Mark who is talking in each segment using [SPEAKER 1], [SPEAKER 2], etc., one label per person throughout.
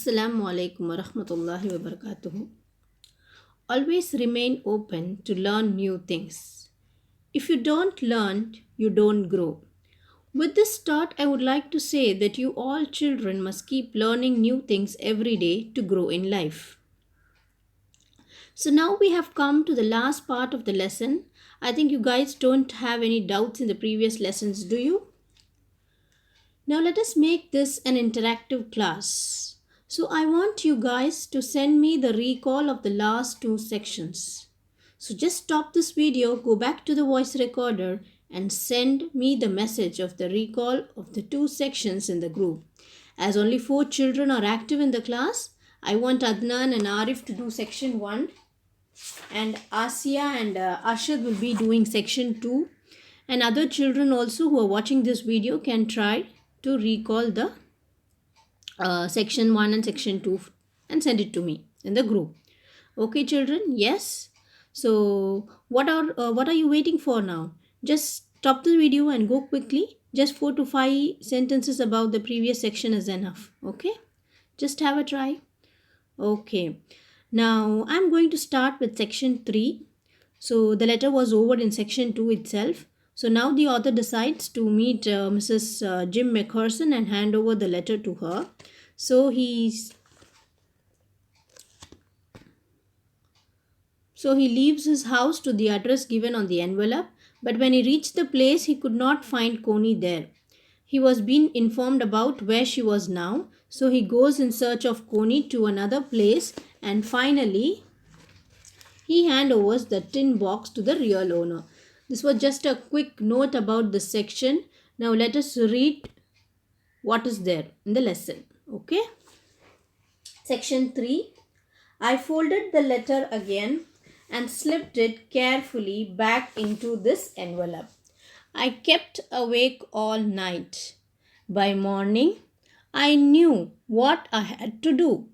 [SPEAKER 1] Assalamu alaikum wa rahmatullahi wa barakatuhu. Always remain open to learn new things. If you don't learn, you don't grow. With this thought, I would like to say that you all children must keep learning new things every day to grow in life. So now we have come to the last part of the lesson. I think you guys don't have any doubts in the previous lessons, do you? Now let us make this an interactive class. So I want you guys to send me the recall of the last two sections. So just stop this video, go back to the voice recorder and send me the message of the recall of the two sections in the group. As only 4 children are active in the class, I want Adnan and Arif to do section 1 and Asia and Arshad will be doing section 2 and other children also who are watching this video can try to recall the section 1 and section 2 and send it to me in the group. Okay children, yes. So what are you waiting for now? Just stop the video and go quickly. Just 4 to 5 sentences about the previous section is enough. Okay, just have a try. Okay, now I'm going to start with section 3. So the letter was over in section 2 itself. So now the author decides to meet Mrs. Jim McPherson and hand over the letter to her. So he leaves his house to the address given on the envelope, but when he reached the place, he could not find Connie there. He was being informed about where she was now, so he goes in search of Connie to another place and finally he handovers the tin box to the real owner. This was just a quick note about this section. Now let us read what is there in the lesson. Okay. Section 3. I folded the letter again and slipped it carefully back into this envelope. I kept awake all night. By morning, I knew what I had to do.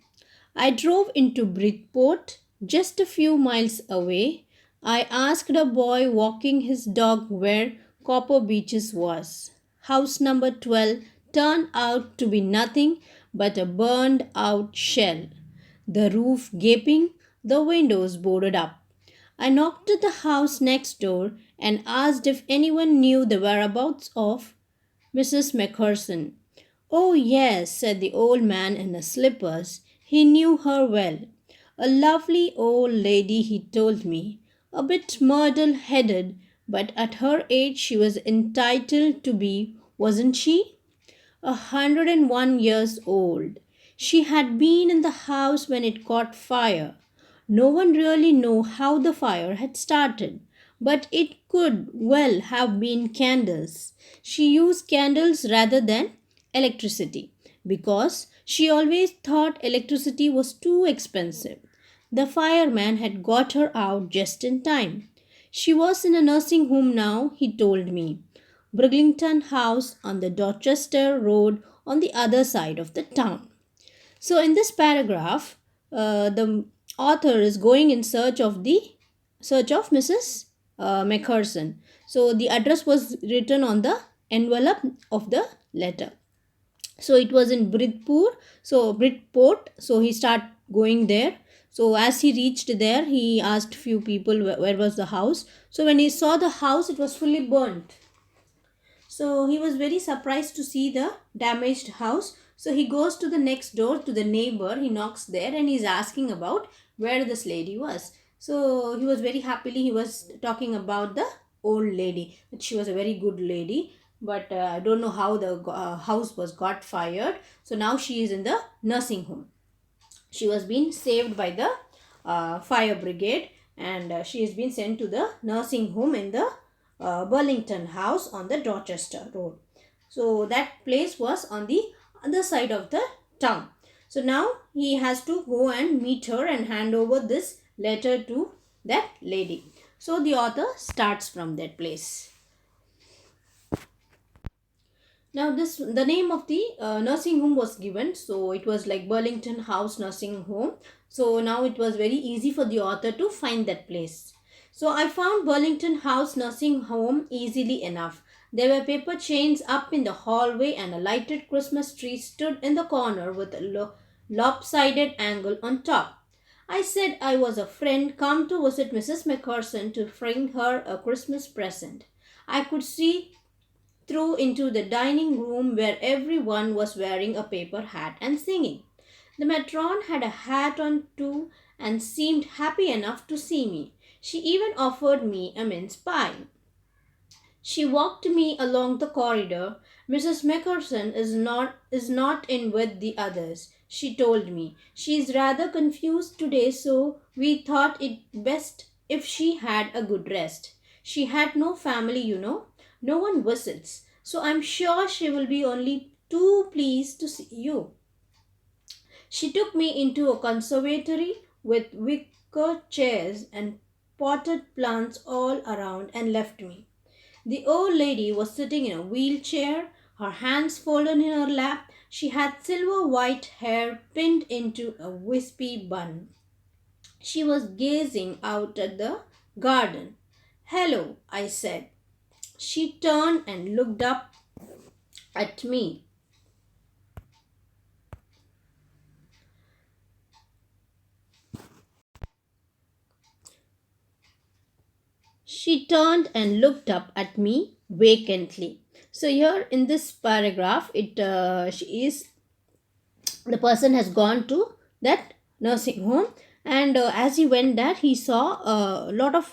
[SPEAKER 1] I drove into Bridgeport, just a few miles away. I asked a boy walking his dog where Copper Beaches was. House number 12 turned out to be nothing but a burned out shell. The roof gaping, the windows boarded up. I knocked at the house next door and asked if anyone knew the whereabouts of Mrs. McPherson. Oh, yes, said the old man in his slippers. He knew her well. A lovely old lady, he told me. A bit murder-headed, but at her age she was entitled to be, wasn't she? 101 years old. She had been in the house when it caught fire. No one really knew how the fire had started, but it could well have been candles. She used candles rather than electricity because she always thought electricity was too expensive. The fireman had got her out just in time. She was in a nursing home now, he told me. Briglington House on the Dorchester Road on the other side of the town. So in this paragraph, the author is going in search of Mrs. McPherson. So the address was written on the envelope of the letter. So it was in Bridgeport. So he started going there. So as he reached there, he asked few people where was the house. So when he saw the house, it was fully burnt. So he was very surprised to see the damaged house. So he goes to the next door to the neighbor. He knocks there and he's asking about where this lady was. So he was very happily, he was talking about the old lady. She was a very good lady. But I don't know how the house was got fired. So now she is in the nursing home. She was being saved by the fire brigade and she has been sent to the nursing home in the Burlington House on the Dorchester Road. So that place was on the other side of the town. So now he has to go and meet her and hand over this letter to that lady. So the author starts from that place. Now the name of the nursing home was given. So it was like Burlington House Nursing Home. So now it was very easy for the author to find that place. So I found Burlington House Nursing Home easily enough. There were paper chains up in the hallway and a lighted Christmas tree stood in the corner with lopsided angle on top. I said I was a friend come to visit Mrs. Macpherson to bring her a Christmas present. I could see through into the dining room where everyone was wearing a paper hat and singing. The matron had a hat on too and seemed happy enough to see me. She even offered me a mince pie. She walked me along the corridor. Mrs. Macpherson is not in with the others, she told me. She is rather confused today, so we thought it best if she had a good rest. She had no family, you know. No one visits, so I'm sure she will be only too pleased to see you. She took me into a conservatory with wicker chairs and potted plants all around and left me. The old lady was sitting in a wheelchair, her hands folded in her lap. She had silver white hair pinned into a wispy bun. She was gazing out at the garden. Hello, I said. She turned and looked up at me. She turned and looked up at me vacantly. So here in this paragraph, it she is the person has gone to that nursing home, and as he went there he saw a lot of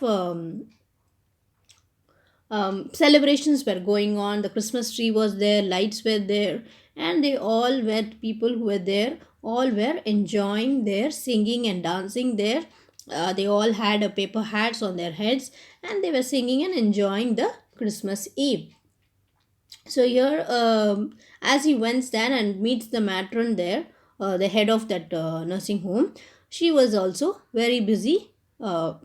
[SPEAKER 1] celebrations were going on. The Christmas tree was there, lights were there, and they all were people who were there, all were enjoying their singing and dancing there. They all had paper hats on their heads, and they were singing and enjoying the Christmas Eve. So here, as he went there and meets the matron there, the head of that nursing home, she was also very busy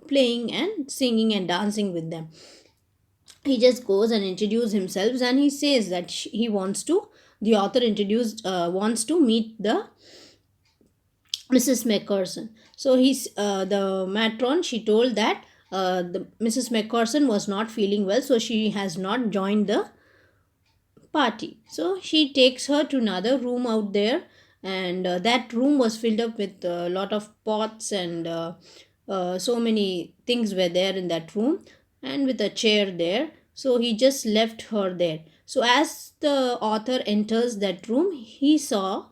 [SPEAKER 1] playing and singing and dancing with them. He just goes and introduces himself, and he says that he wants to, the author introduced wants to meet the Mrs. Macpherson. So he's the matron, she told that the Mrs. Macpherson was not feeling well, so she has not joined the party. So she takes her to another room out there, and that room was filled up with a lot of pots, and so many things were there in that room, and with a chair there. So he just left her there. So as the author enters that room, he saw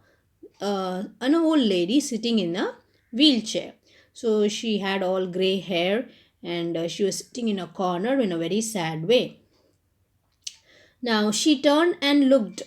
[SPEAKER 1] an old lady sitting in a wheelchair. So she had all gray hair, and she was sitting in a corner in a very sad way. Now she turned and looked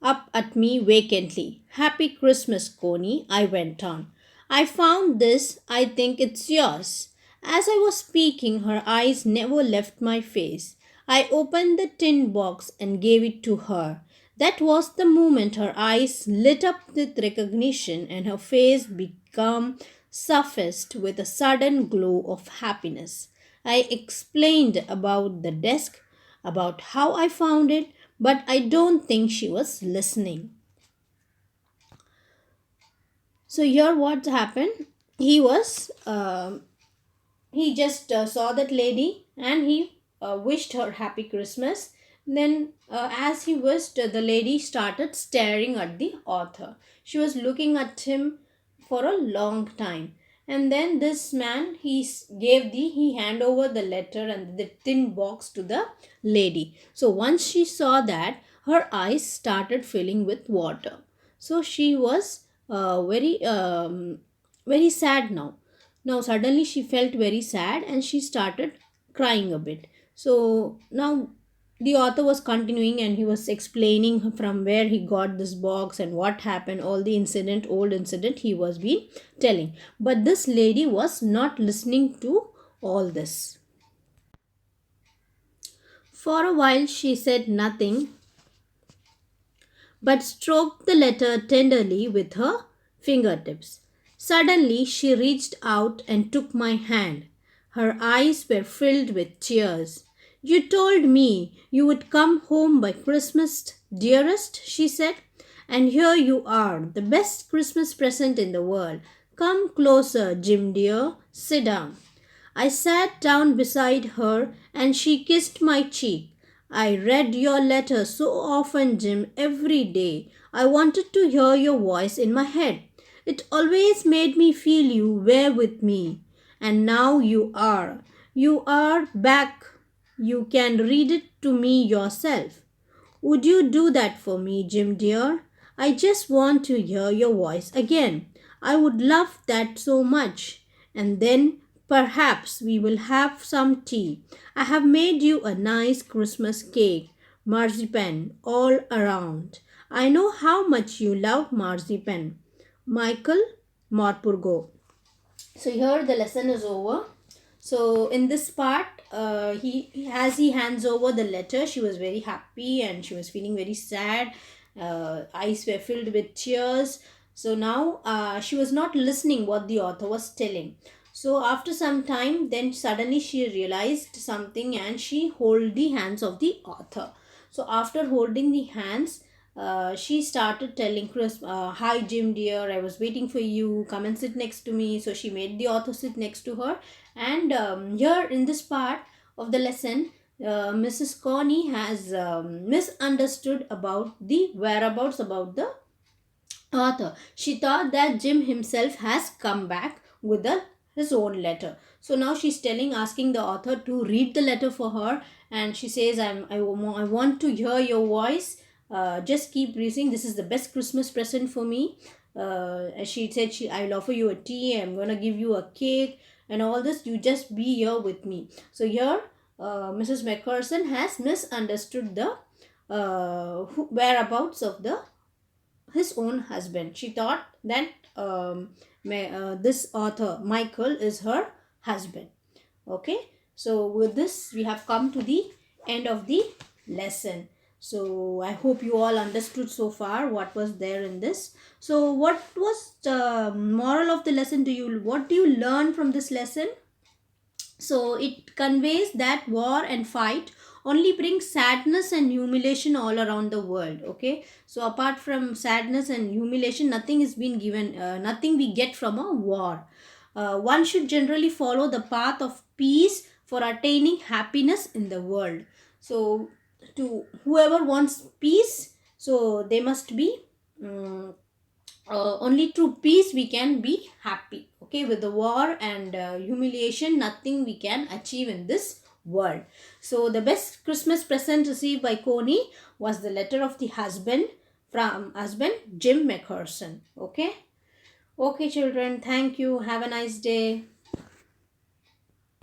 [SPEAKER 1] up at me vacantly. Happy Christmas, Coney, I went on. I found this. I think it's yours. As I was speaking, her eyes never left my face. I opened the tin box and gave it to her. That was the moment her eyes lit up with recognition and her face became suffused with a sudden glow of happiness. I explained about the desk, about how I found it, but I don't think she was listening. So here what happened? He was he just saw that lady, and he wished her happy Christmas. Then as he wished, the lady started staring at the author. She was looking at him for a long time, and then this man he hand over the letter and the tin box to the lady. So once she saw that, her eyes started filling with water. So she was very sad now. Now suddenly she felt very sad and she started crying a bit. So now the author was continuing, and he was explaining from where he got this box and what happened, all the old incident he was been telling. But this lady was not listening to all this. For a while she said nothing, but stroked the letter tenderly with her fingertips. Suddenly she reached out and took my hand. Her eyes were filled with tears. You told me you would come home by Christmas, dearest, she said, and here you are, the best Christmas present in the world. Come closer, Jim dear, sit down. I sat down beside her and she kissed my cheek. I read your letter so often, Jim, every day. I wanted to hear your voice in my head. It always made me feel you were with me. And now you are. You are back. You can read it to me yourself. Would you do that for me, Jim dear? I just want to hear your voice again. I would love that so much. And then perhaps we will have some tea. I have made you a nice Christmas cake, marzipan all around. I know how much you love marzipan. Michael Morpurgo. So here the lesson is over. So in this part, he as he hands over the letter, she was very happy and she was feeling very sad. Eyes were filled with tears. So now she was not listening what the author was telling. So after some time, then suddenly she realized something and she hold the hands of the author. So after holding the hands, she started telling Chris, "Hi Jim dear, I was waiting for you. Come and sit next to me." So she made the author sit next to her, and here in this part of the lesson, Mrs. Connie has misunderstood about the whereabouts about the author. She thought that Jim himself has come back with his own letter. So now she's asking the author to read the letter for her, and she says, I want to hear your voice. Just keep reading. This is the best Christmas present for me." As she said, I'll offer you a tea. I'm gonna give you a cake and all this. You just be here with me. So here, Mrs. Macpherson has misunderstood the whereabouts of the his own husband. She thought that this author Michael is her husband. Okay, so with this we have come to the end of the lesson. So I hope you all understood so far what was there in this. So what was the moral of the lesson? What do you learn from this lesson? So it conveys that war and fight only bring sadness and humiliation all around the world. Okay, so apart from sadness and humiliation, nothing is been given, nothing we get from a war. One should generally follow the path of peace for attaining happiness in the world. So to whoever wants peace, so they must be only through peace we can be happy. Okay, with the war and humiliation, nothing we can achieve in this world. So the best Christmas present received by Connie was the letter of the husband from husband Jim Macpherson. Okay, okay children, thank you, have a nice day.